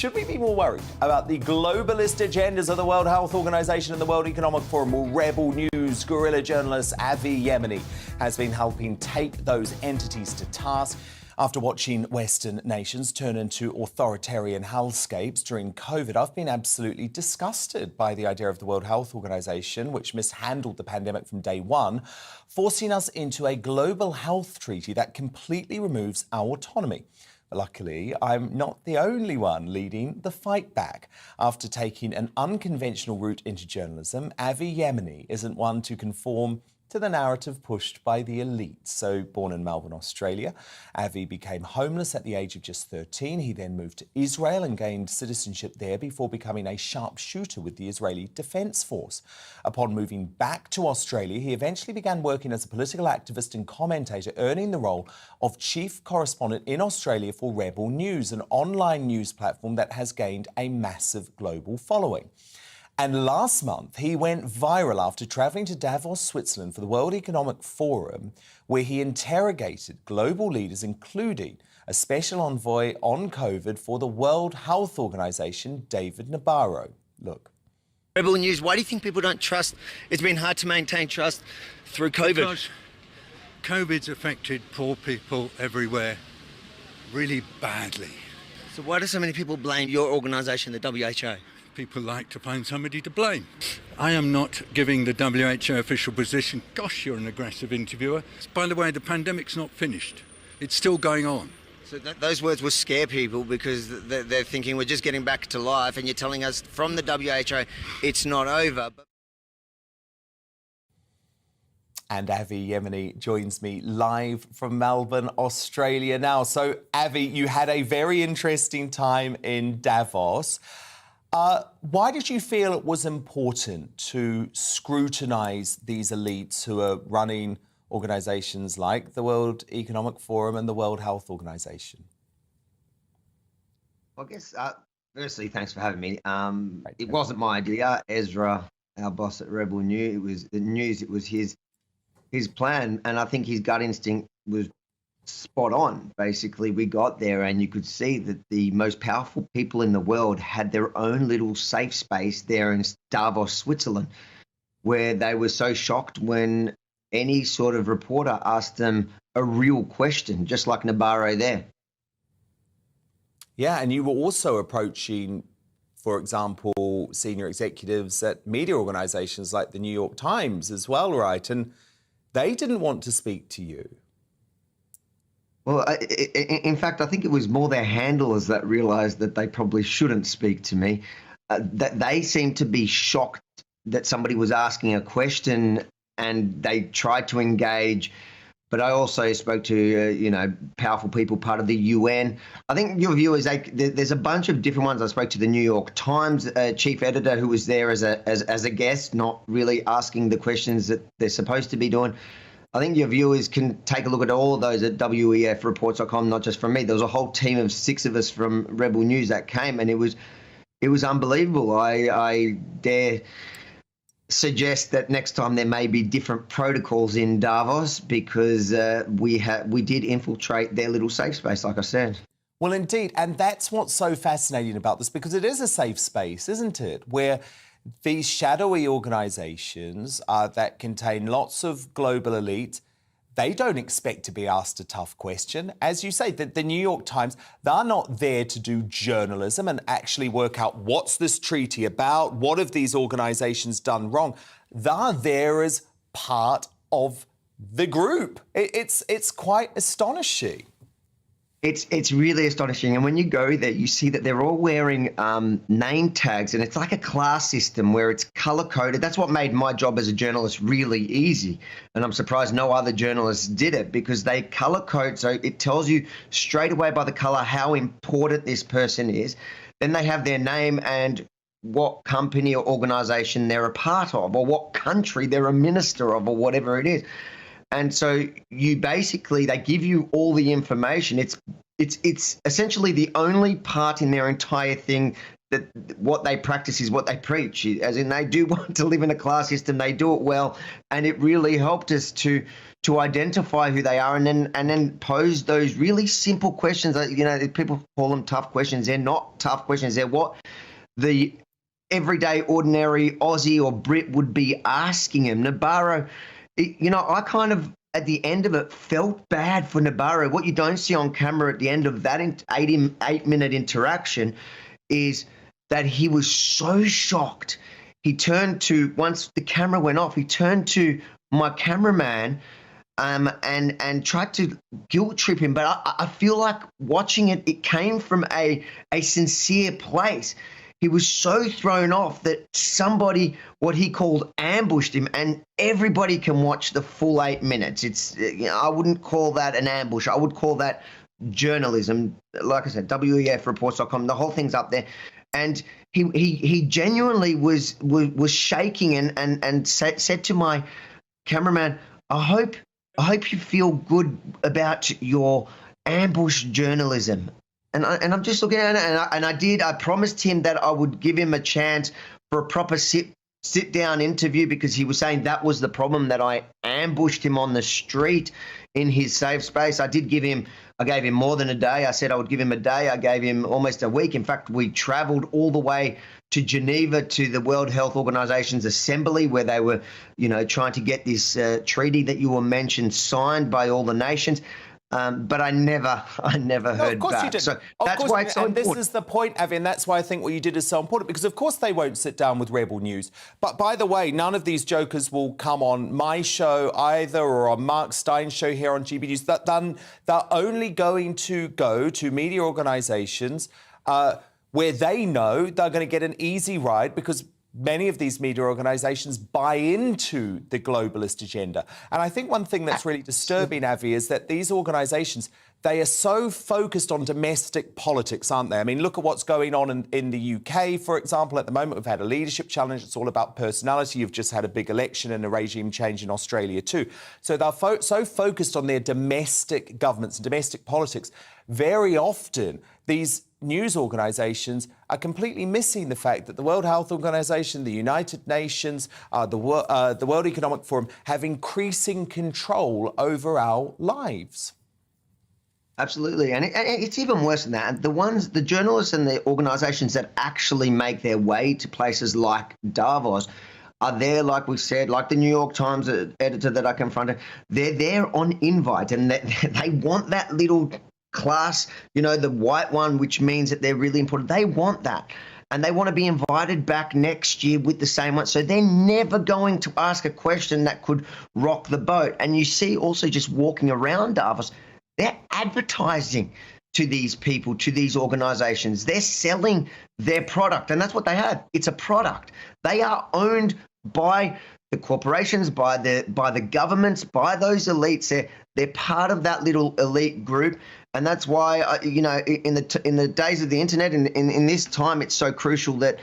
should we be more worried about the globalist agendas of the World Health Organization and the World Economic Forum? Well, Rebel News guerrilla journalist Avi Yemini has been helping take those entities to task after watching Western nations turn into authoritarian hellscapes during COVID. I've been absolutely disgusted by the idea of the World Health Organization, which mishandled the pandemic from day one, forcing us into a global health treaty that completely removes our autonomy. Luckily, I'm not the only one leading the fight back. After taking an unconventional route into journalism, Avi Yemini isn't one to conform to the narrative pushed by the elite. So, born in Melbourne, Australia, Avi became homeless at the age of just 13. He then moved to Israel and gained citizenship there before becoming a sharpshooter with the Israeli Defence Force. Upon moving back to Australia, he eventually began working as a political activist and commentator, earning the role of chief correspondent in Australia for Rebel News, an online news platform that has gained a massive global following. And last month, he went viral after travelling to Davos, Switzerland for the World Economic Forum, where he interrogated global leaders, including a special envoy on COVID for the World Health Organization, David Nabarro. Look. Rebel News, why do you think people don't trust? It's been hard to maintain trust through COVID. Because COVID's affected poor people everywhere really badly. So why do so many people blame your organisation, the WHO? People like to find somebody to blame. I am not giving the WHO official position. Gosh, you're an aggressive interviewer. By the way, the pandemic's not finished. It's still going on. So those words will scare people because they're thinking we're just getting back to life, and you're telling us from the WHO it's not over. And Avi Yemini joins me live from Melbourne, Australia now. So, Avi, you had a very interesting time in Davos. Why did you feel it was important to scrutinise these elites who are running organisations like the World Economic Forum and the World Health Organization? I guess, firstly, thanks for having me. It wasn't my idea. Ezra, our boss at Rebel News, it was his plan, and I think his gut instinct was spot on. Basically, we got there and you could see that the most powerful people in the world had their own little safe space there in Davos, Switzerland, where they were so shocked when any sort of reporter asked them a real question, just like Nabarro there. Yeah, and you were also approaching, for example, senior executives at media organisations like the New York Times as well, right? And they didn't want to speak to you. Well, in fact, I think it was more their handlers that realised that they probably shouldn't speak to me. That they seemed to be shocked that somebody was asking a question, and they tried to engage. But I also spoke to, powerful people, part of the UN. I think your view is there's a bunch of different ones. I spoke to the New York Times chief editor who was there as a guest, not really asking the questions that they're supposed to be doing. I think your viewers can take a look at all of those at wefreports.com, not just from me. There was a whole team of 6 of us from Rebel News that came, and it was unbelievable. I dare suggest that next time there may be different protocols in Davos, because we did infiltrate their little safe space, like I said. Well, indeed, and that's what's so fascinating about this, because it is a safe space, isn't it, where these shadowy organisations that contain lots of global elite, they don't expect to be asked a tough question. As you say, the New York Times, they're not there to do journalism and actually work out what's this treaty about, what have these organisations done wrong. They're there as part of the group. It's quite astonishing. It's really astonishing. And when you go there, you see that they're all wearing name tags, and it's like a class system where it's color-coded. That's what made my job as a journalist really easy. And I'm surprised no other journalists did it, because they color-code, so it tells you straight away by the color how important this person is. Then they have their name and what company or organization they're a part of, or what country they're a minister of, or whatever it is. And so they give you all the information. It's essentially the only part in their entire thing that what they practice is what they preach, as in they do want to live in a class system, they do it well, and it really helped us to identify who they are and then pose those really simple questions. You know, people call them tough questions. They're not tough questions. They're what the everyday, ordinary Aussie or Brit would be asking him. Nabarro, you know, I kind of, at the end of it, felt bad for Nabarro. What you don't see on camera at the end of that 8-minute interaction is that he was so shocked. He turned to, once the camera went off, he turned to my cameraman and tried to guilt trip him. But I feel like watching it, it came from a sincere place. He was so thrown off that somebody, what he called, ambushed him, and everybody can watch the full 8 minutes. It's, you know, I wouldn't call that an ambush. I would call that journalism. Like I said, wefreports.com, the whole thing's up there. And he genuinely was shaking and said to my cameraman, I hope you feel good about your ambush journalism. And I'm just looking at it, and I promised him that I would give him a chance for a proper sit down interview, because he was saying that was the problem, that I ambushed him on the street in his safe space. I gave him more than a day. I said I would give him a day. I gave him almost a week. In fact, we traveled all the way to Geneva to the World Health Organization's assembly, where they were, you know, trying to get this treaty that you were mentioned signed by all the nations. But I never heard back. So that's why it's so important. This is the point, Avi, and that's why I think what you did is so important, because of course they won't sit down with Rebel News. But by the way, none of these jokers will come on my show either, or on Mark Stein's show here on GB News. They're only going to go to media organisations where they know they're going to get an easy ride, because many of these media organisations buy into the globalist agenda. And I think one thing that's really disturbing, Avi, is that these organisations, they are so focused on domestic politics, aren't they? I mean, look at what's going on in the UK, for example. At the moment, we've had a leadership challenge. It's all about personality. You've just had a big election and a regime change in Australia too. So they're so focused on their domestic governments and domestic politics. Very often, these news organisations are completely missing the fact that the World Health Organization, the United Nations, the World Economic Forum have increasing control over our lives. Absolutely. And it's even worse than that. The journalists and the organisations that actually make their way to places like Davos are there, like we said, like the New York Times editor that I confronted. They're there on invite, and they want that little class, you know, the white one, which means that they're really important. They want that. And they want to be invited back next year with the same one. So they're never going to ask a question that could rock the boat. And you see also, just walking around Davos, they're advertising to these people, to these organizations. They're selling their product. And that's what they have. It's a product. They are owned by the corporations, by the governments, by those elites. They're part of that little elite group. And that's why, you know, in the days of the internet, and in this time, it's so crucial that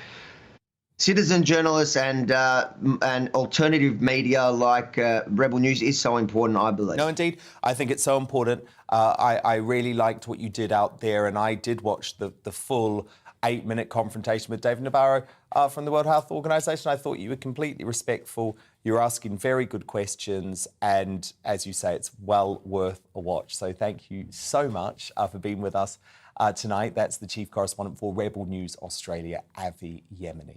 citizen journalists and alternative media like Rebel News is so important, I believe. No, indeed. I think it's so important. I really liked what you did out there, and I did watch the full 8-minute confrontation with David Nabarro from the World Health Organization. I thought you were completely respectful. You were asking very good questions, and as you say, it's well worth a watch. So thank you so much for being with us tonight. That's the Chief Correspondent for Rebel News Australia, Avi Yemini.